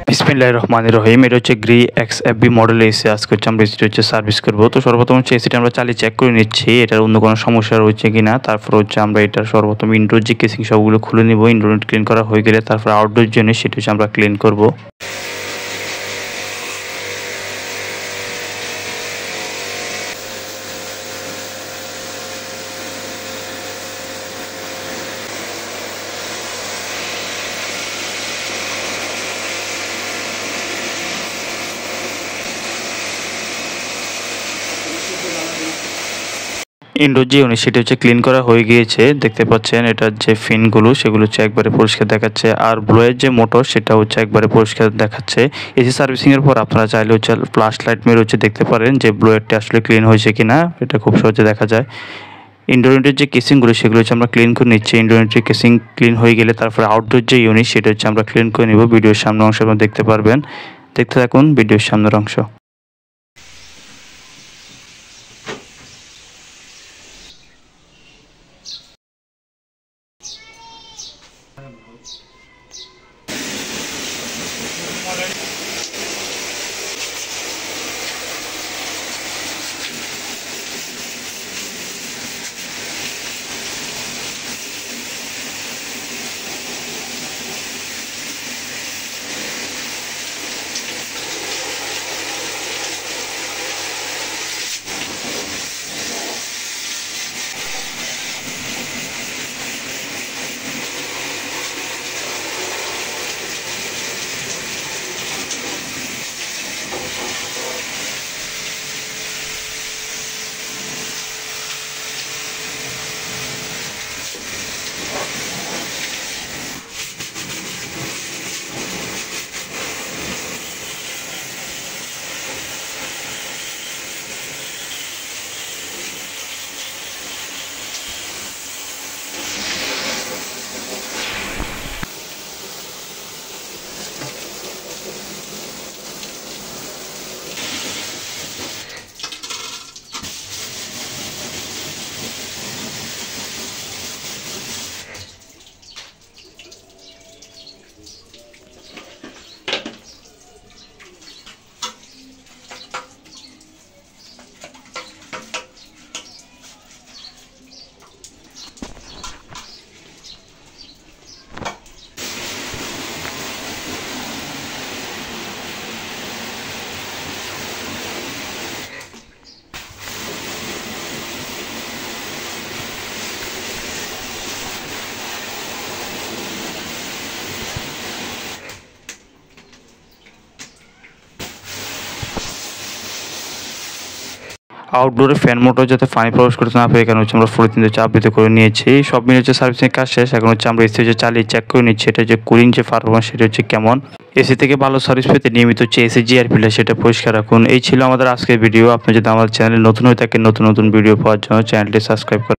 বিসমিল্লাহির রহমানির রহিম। এটা হচ্ছে গ্রি XFB মডেল এসি। আজকে হচ্ছে আমরা এসিটা হচ্ছে সার্ভিস করবো। তো সর্বপ্রথম হচ্ছে এসিটা আমরা চালিয়ে চেক করে নিচ্ছি এটার অন্য কোনো সমস্যা রয়েছে কিনা। তারপর হচ্ছে আমরা এটার সর্বপ্রথম ইনডোর যে কেসিং সবগুলো খুলে নিব। ইনডোর ক্লিন করা হয়ে গেলে তারপর আউটডোর জন্য সেটা হচ্ছে আমরা ক্লিন করব। ইনডোর যে ইউনিট সেটা হচ্ছে ক্লিন করা হয়ে গিয়েছে। দেখতে পাচ্ছেন এটার যে ফিনগুলো সেগুলো হচ্ছে একবারে পরিষ্কার দেখাচ্ছে, আর ব্লোয়ের যে মোটর সেটা হচ্ছে একবারে পরিষ্কার দেখাচ্ছে। এসি সার্ভিসিংয়ের পর আপনারা চাইলে হচ্ছে ফ্ল্যাশ লাইট মেরে হচ্ছে দেখতে পারেন যে ব্লোয়েরটা আসলে ক্লিন হয়েছে কিনা, এটা খুব সহজে দেখা যায়। ইনডোর ইউনিটের যে কেসিংগুলো সেগুলো হচ্ছে আমরা ক্লিন করে নিচ্ছি। ইনডোর ইউনিটের কেসিং ক্লিন হয়ে গেলে তারপরে আউটডোর যে ইউনিট সেটা হচ্ছে আমরা ক্লিন করে নিব। ভিডিওর সামনের অংশ আপনারা দেখতে পারবেন। দেখতে থাকুন ভিডিওর সামনের অংশ। আউটডোরে ফ্যান মোটর যাতে পানি প্রবেশ করতে না পারে এখানে হচ্ছে আমরা ফ্লোরিন আবৃত করে নিয়েছি। সব মিলে হচ্ছে সার্ভিসিং কাজ শেষ। এখন হচ্ছে আমরা এসি হচ্ছে চালিয়ে চেক করে নিচ্ছি এটা যে কুলিং যে পারফরমেন্স সেটা হচ্ছে কেমন। এসি থেকে ভালো সার্ভিস পেতে নিয়মিত হচ্ছে এসি জিআরপিটা সেটা পরিষ্কার রাখুন। এই ছিল আমাদের আজকের ভিডিও। আপনি যদি আমাদের চ্যানেলে নতুন হয়ে থাকেন নতুন নতুন ভিডিও পাওয়ার জন্য চ্যানেলটি সাবস্ক্রাইব করুন।